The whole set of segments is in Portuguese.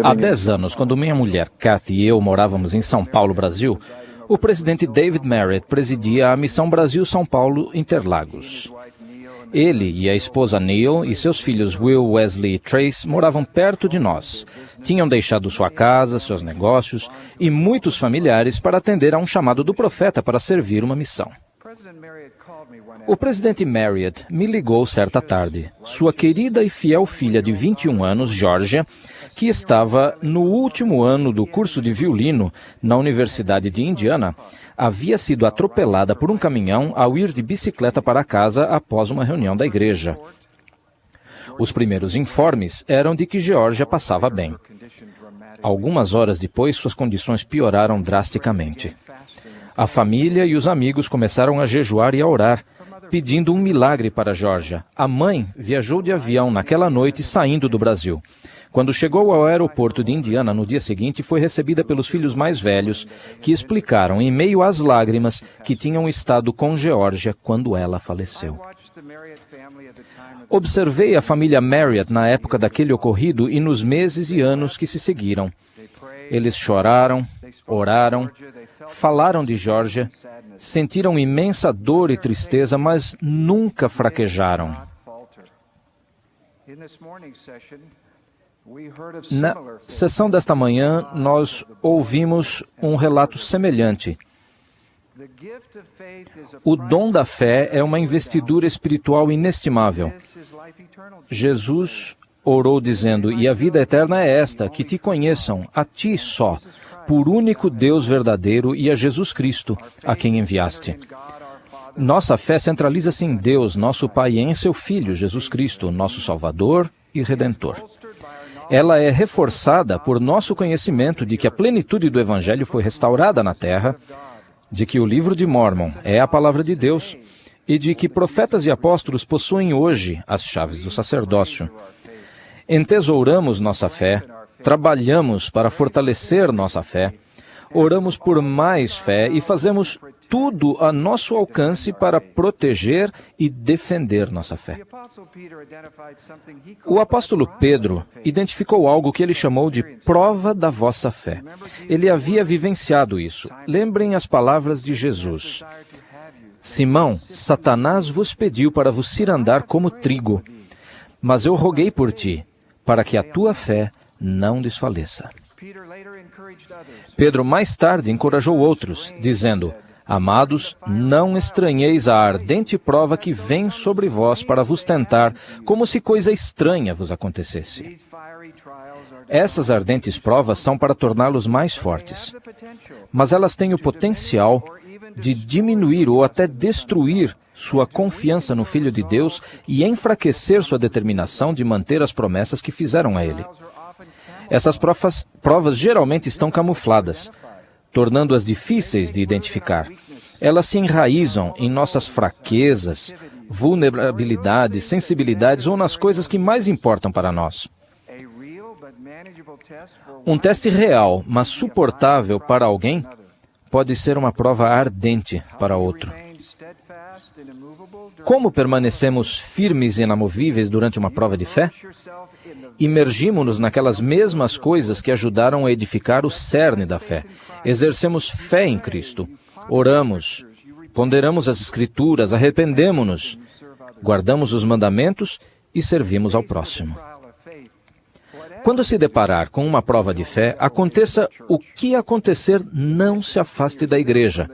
Há 10 anos, quando minha mulher, Kathy, e eu morávamos em São Paulo, Brasil, o presidente David Marriott presidia a Missão Brasil-São Paulo Interlagos. Ele e a esposa Neil e seus filhos Will, Wesley e Trace moravam perto de nós. Tinham deixado sua casa, seus negócios e muitos familiares para atender a um chamado do profeta para servir uma missão. O presidente Marriott me ligou certa tarde. Sua querida e fiel filha de 21 anos, Georgia, que estava no último ano do curso de violino na Universidade de Indiana, havia sido atropelada por um caminhão ao ir de bicicleta para casa após uma reunião da igreja. Os primeiros informes eram de que Georgia passava bem. Algumas horas depois, suas condições pioraram drasticamente. A família e os amigos começaram a jejuar e a orar, pedindo um milagre para Georgia. A mãe viajou de avião naquela noite saindo do Brasil. Quando chegou ao aeroporto de Indiana no dia seguinte, foi recebida pelos filhos mais velhos, que explicaram, em meio às lágrimas, que tinham estado com Georgia quando ela faleceu. Observei a família Marriott na época daquele ocorrido e nos meses e anos que se seguiram. Eles choraram, oraram, falaram de Georgia, sentiram imensa dor e tristeza, mas nunca fraquejaram. Na sessão desta manhã, nós ouvimos um relato semelhante. O dom da fé é uma investidura espiritual inestimável. Jesus orou dizendo, e a vida eterna é esta, que te conheçam, a ti só, por único Deus verdadeiro e a Jesus Cristo, a quem enviaste. Nossa fé centraliza-se em Deus, nosso Pai, e em seu Filho, Jesus Cristo, nosso Salvador e Redentor. Ela é reforçada por nosso conhecimento de que a plenitude do Evangelho foi restaurada na terra, de que o livro de Mórmon é a palavra de Deus e de que profetas e apóstolos possuem hoje as chaves do sacerdócio. Entesouramos nossa fé, trabalhamos para fortalecer nossa fé, oramos por mais fé e fazemos tudo a nosso alcance para proteger e defender nossa fé. O apóstolo Pedro identificou algo que ele chamou de prova da vossa fé. Ele havia vivenciado isso. Lembrem as palavras de Jesus. Simão, Satanás vos pediu para vos cirandar como trigo, mas eu roguei por ti, para que a tua fé não desfaleça. Pedro mais tarde encorajou outros, dizendo, amados, não estranheis a ardente prova que vem sobre vós para vos tentar, como se coisa estranha vos acontecesse. Essas ardentes provas são para torná-los mais fortes, mas elas têm o potencial de diminuir ou até destruir sua confiança no Filho de Deus e enfraquecer sua determinação de manter as promessas que fizeram a ele. Essas provas geralmente estão camufladas, tornando-as difíceis de identificar. Elas se enraizam em nossas fraquezas, vulnerabilidades, sensibilidades ou nas coisas que mais importam para nós. Um teste real, mas suportável para alguém, pode ser uma prova ardente para outro. Como permanecemos firmes e inamovíveis durante uma prova de fé? Imergimos-nos naquelas mesmas coisas que ajudaram a edificar o cerne da fé. Exercemos fé em Cristo. Oramos, ponderamos as Escrituras, arrependemo-nos, guardamos os mandamentos e servimos ao próximo. Quando se deparar com uma prova de fé, aconteça o que acontecer, não se afaste da igreja.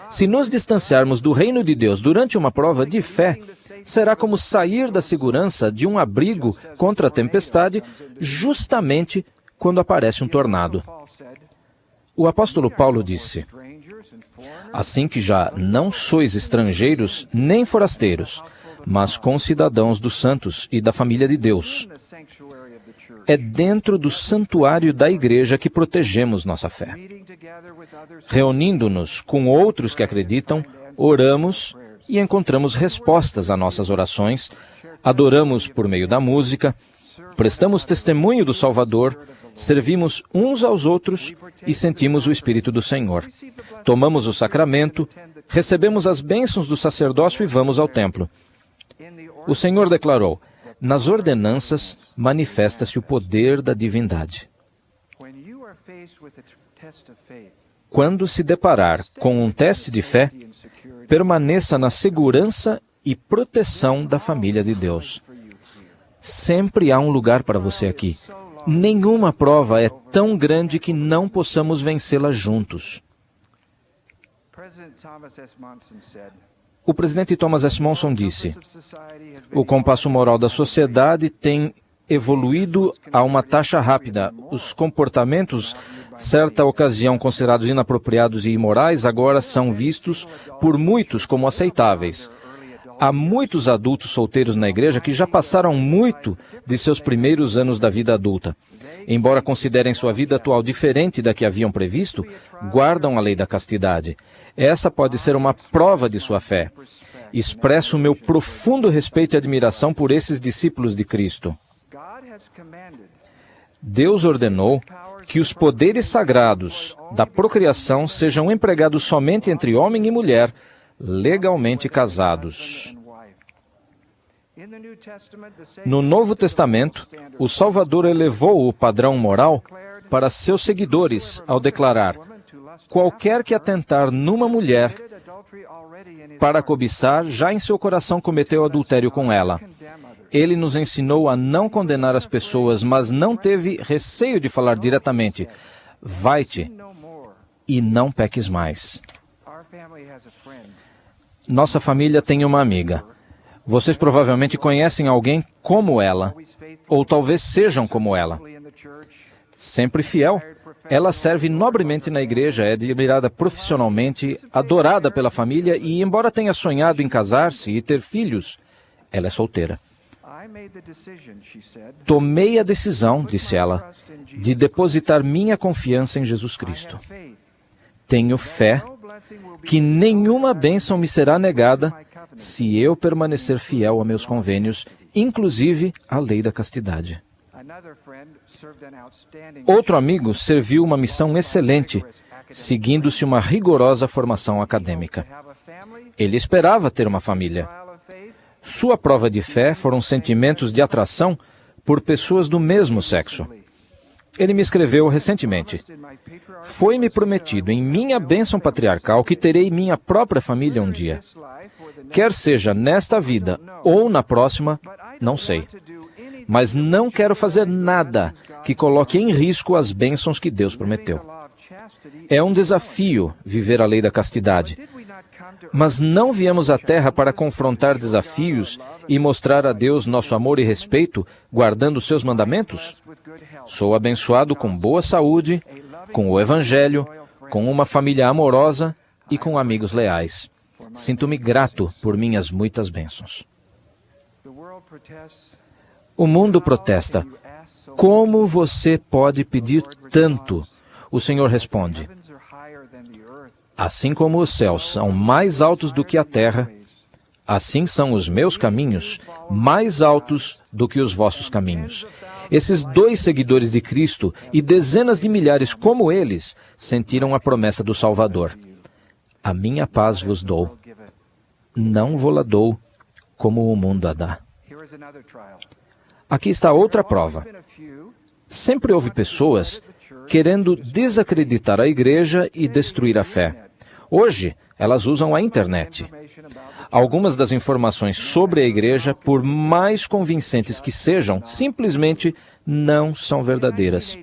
Se nos distanciarmos do reino de Deus durante uma prova de fé, será como sair da segurança de um abrigo contra a tempestade, justamente quando aparece um tornado. O apóstolo Paulo disse, assim que já não sois estrangeiros nem forasteiros, mas concidadãos dos santos e da família de Deus. É dentro do santuário da igreja que protegemos nossa fé. Reunindo-nos com outros que acreditam, oramos e encontramos respostas a nossas orações, adoramos por meio da música, prestamos testemunho do Salvador, servimos uns aos outros e sentimos o Espírito do Senhor. Tomamos o sacramento, recebemos as bênçãos do sacerdócio e vamos ao templo. O Senhor declarou, Nas ordenanças manifesta-se o poder da divindade. Quando se deparar com um teste de fé, permaneça na segurança e proteção da família de Deus. Sempre há um lugar para você aqui. Nenhuma prova é tão grande que não possamos vencê-la juntos. O presidente Thomas S. Monson disse: o compasso moral da sociedade tem evoluído a uma taxa rápida. Os comportamentos, certa ocasião considerados inapropriados e imorais, agora são vistos por muitos como aceitáveis. Há muitos adultos solteiros na igreja que já passaram muito de seus primeiros anos da vida adulta. Embora considerem sua vida atual diferente da que haviam previsto, guardam a lei da castidade. Essa pode ser uma prova de sua fé. Expresso meu profundo respeito e admiração por esses discípulos de Cristo. Deus ordenou que os poderes sagrados da procriação sejam empregados somente entre homem e mulher, legalmente casados. No Novo Testamento, o Salvador elevou o padrão moral para seus seguidores ao declarar: qualquer que atentar numa mulher para cobiçar, já em seu coração cometeu adultério com ela. Ele nos ensinou a não condenar as pessoas, mas não teve receio de falar diretamente: vai-te e não peques mais. Nossa família tem uma amiga. Vocês provavelmente conhecem alguém como ela, ou talvez sejam como ela. Sempre fiel, ela serve nobremente na igreja, é admirada profissionalmente, adorada pela família e, embora tenha sonhado em casar-se e ter filhos, ela é solteira. Tomei a decisão, disse ela, de depositar minha confiança em Jesus Cristo. Tenho fé que nenhuma bênção me será negada se eu permanecer fiel a meus convênios, inclusive à lei da castidade. Outro amigo serviu uma missão excelente, seguindo-se uma rigorosa formação acadêmica. Ele esperava ter uma família. Sua prova de fé foram sentimentos de atração por pessoas do mesmo sexo. Ele me escreveu recentemente: foi-me prometido em minha bênção patriarcal que terei minha própria família um dia. Quer seja nesta vida ou na próxima, não sei. Mas não quero fazer nada que coloque em risco as bênçãos que Deus prometeu. É um desafio viver a lei da castidade. Mas não viemos à Terra para confrontar desafios e mostrar a Deus nosso amor e respeito, guardando seus mandamentos? Sou abençoado com boa saúde, com o Evangelho, com uma família amorosa e com amigos leais. Sinto-me grato por minhas muitas bênçãos. O mundo protesta: como você pode pedir tanto? O Senhor responde: assim como os céus são mais altos do que a terra, assim são os meus caminhos mais altos do que os vossos caminhos. Esses 2 seguidores de Cristo e dezenas de milhares como eles sentiram a promessa do Salvador: a minha paz vos dou, não vou-la dou como o mundo a dá. Aqui está outra prova. Sempre houve pessoas querendo desacreditar a igreja e destruir a fé. Hoje, elas usam a internet. Algumas das informações sobre a igreja, por mais convincentes que sejam, simplesmente não são verdadeiras.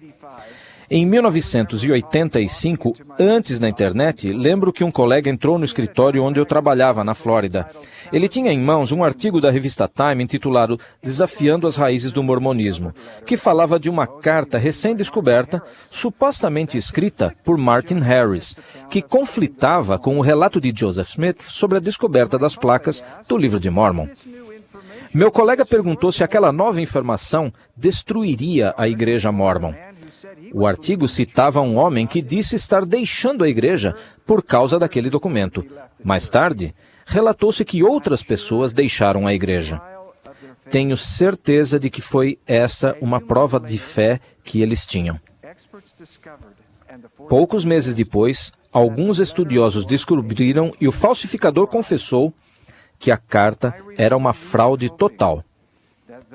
Em 1985, antes da internet, lembro que um colega entrou no escritório onde eu trabalhava, na Flórida. Ele tinha em mãos um artigo da revista Time intitulado Desafiando as Raízes do Mormonismo, que falava de uma carta recém-descoberta, supostamente escrita por Martin Harris, que conflitava com o relato de Joseph Smith sobre a descoberta das placas do Livro de Mórmon. Meu colega perguntou se aquela nova informação destruiria a Igreja Mórmon. O artigo citava um homem que disse estar deixando a igreja por causa daquele documento. Mais tarde, relatou-se que outras pessoas deixaram a igreja. Tenho certeza de que foi essa uma prova de fé que eles tinham. Poucos meses depois, alguns estudiosos descobriram e o falsificador confessou que a carta era uma fraude total.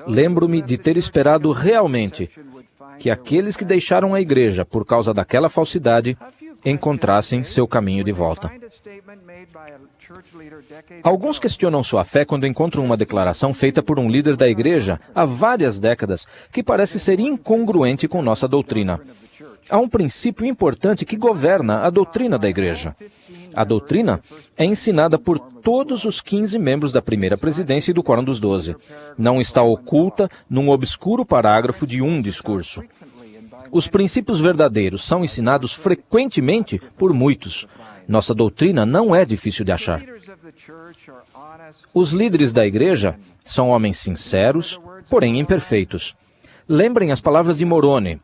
lembro-me de ter esperado realmente que aqueles que deixaram a igreja por causa daquela falsidade encontrassem seu caminho de volta. Alguns questionam sua fé quando encontram uma declaração feita por um líder da igreja há várias décadas que parece ser incongruente com nossa doutrina. Há um princípio importante que governa a doutrina da igreja. A doutrina é ensinada por todos os 15 membros da primeira presidência e do Quórum dos 12. Não está oculta num obscuro parágrafo de um discurso. Os princípios verdadeiros são ensinados frequentemente por muitos. Nossa doutrina não é difícil de achar. Os líderes da igreja são homens sinceros, porém imperfeitos. Lembrem as palavras de Moroni: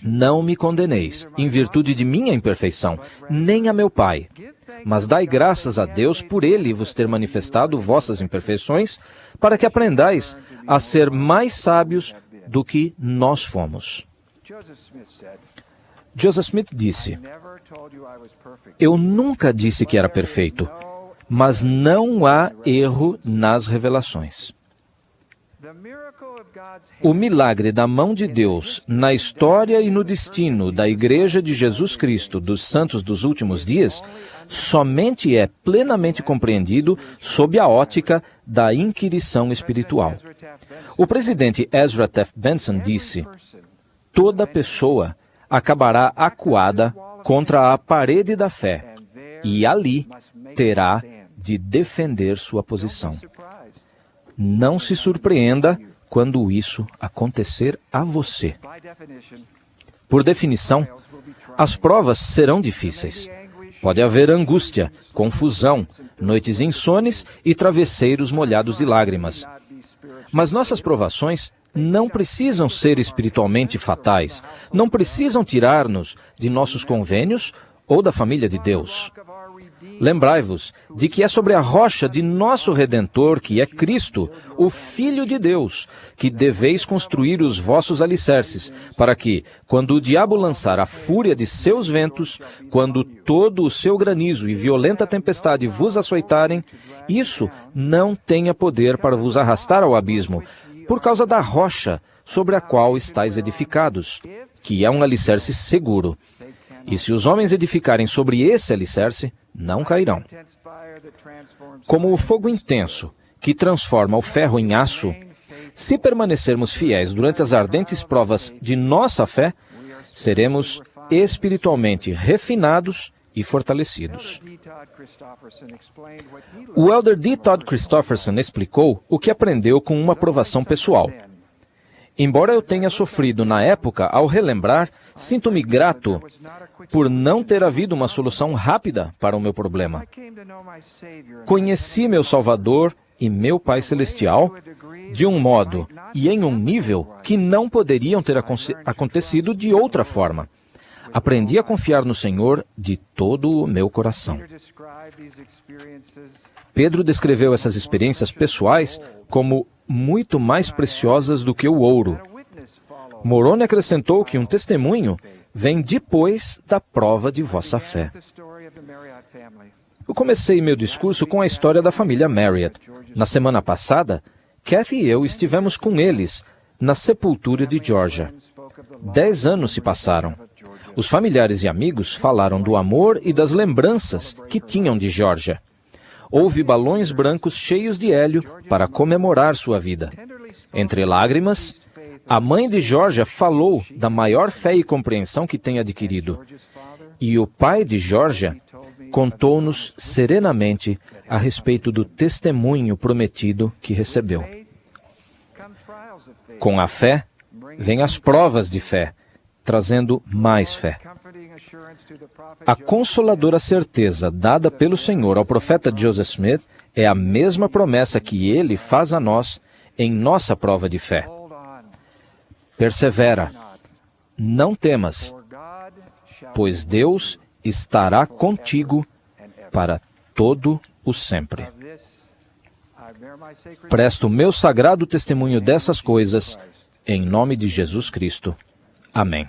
não me condeneis, em virtude de minha imperfeição, nem a meu Pai. Mas dai graças a Deus por Ele vos ter manifestado vossas imperfeições, para que aprendais a ser mais sábios do que nós fomos. Joseph Smith disse: eu nunca disse que era perfeito, mas não há erro nas revelações. O milagre da mão de Deus na história e no destino da Igreja de Jesus Cristo dos Santos dos Últimos Dias somente é plenamente compreendido sob a ótica da inquirição espiritual. O presidente Ezra Taft Benson disse: toda pessoa acabará acuada contra a parede da fé e ali terá de defender sua posição. Não se surpreenda quando isso acontecer a você. Por definição, as provas serão difíceis. Pode haver angústia, confusão, noites insones e travesseiros molhados de lágrimas. Mas nossas provações não precisam ser espiritualmente fatais, não precisam tirar-nos de nossos convênios ou da família de Deus. Lembrai-vos de que é sobre a rocha de nosso Redentor, que é Cristo, o Filho de Deus, que deveis construir os vossos alicerces, para que, quando o diabo lançar a fúria de seus ventos, quando todo o seu granizo e violenta tempestade vos açoitarem, isso não tenha poder para vos arrastar ao abismo, por causa da rocha sobre a qual estáis edificados, que é um alicerce seguro. E se os homens edificarem sobre esse alicerce, não cairão. Como o fogo intenso, que transforma o ferro em aço, se permanecermos fiéis durante as ardentes provas de nossa fé, seremos espiritualmente refinados e fortalecidos. O elder D. Todd Christofferson explicou o que aprendeu com uma provação pessoal. Embora eu tenha sofrido na época, ao relembrar, sinto-me grato por não ter havido uma solução rápida para o meu problema. Conheci meu Salvador e meu Pai Celestial de um modo e em um nível que não poderiam ter acontecido de outra forma. Aprendi a confiar no Senhor de todo o meu coração. Pedro descreveu essas experiências pessoais como muito mais preciosas do que o ouro. Moroni acrescentou que um testemunho vem depois da prova de vossa fé. Eu comecei meu discurso com a história da família Marriott. Na semana passada, Kathy e eu estivemos com eles na sepultura de Georgia. 10 anos se passaram. Os familiares e amigos falaram do amor e das lembranças que tinham de Georgia. Houve balões brancos cheios de hélio para comemorar sua vida. Entre lágrimas, a mãe de Georgia falou da maior fé e compreensão que tem adquirido. E o pai de Georgia contou-nos serenamente a respeito do testemunho prometido que recebeu. Com a fé, vêm as provas de fé, trazendo mais fé. A consoladora certeza dada pelo Senhor ao profeta Joseph Smith é a mesma promessa que ele faz a nós em nossa prova de fé. Persevera, não temas, pois Deus estará contigo para todo o sempre. Presto o meu sagrado testemunho dessas coisas, em nome de Jesus Cristo. Amém.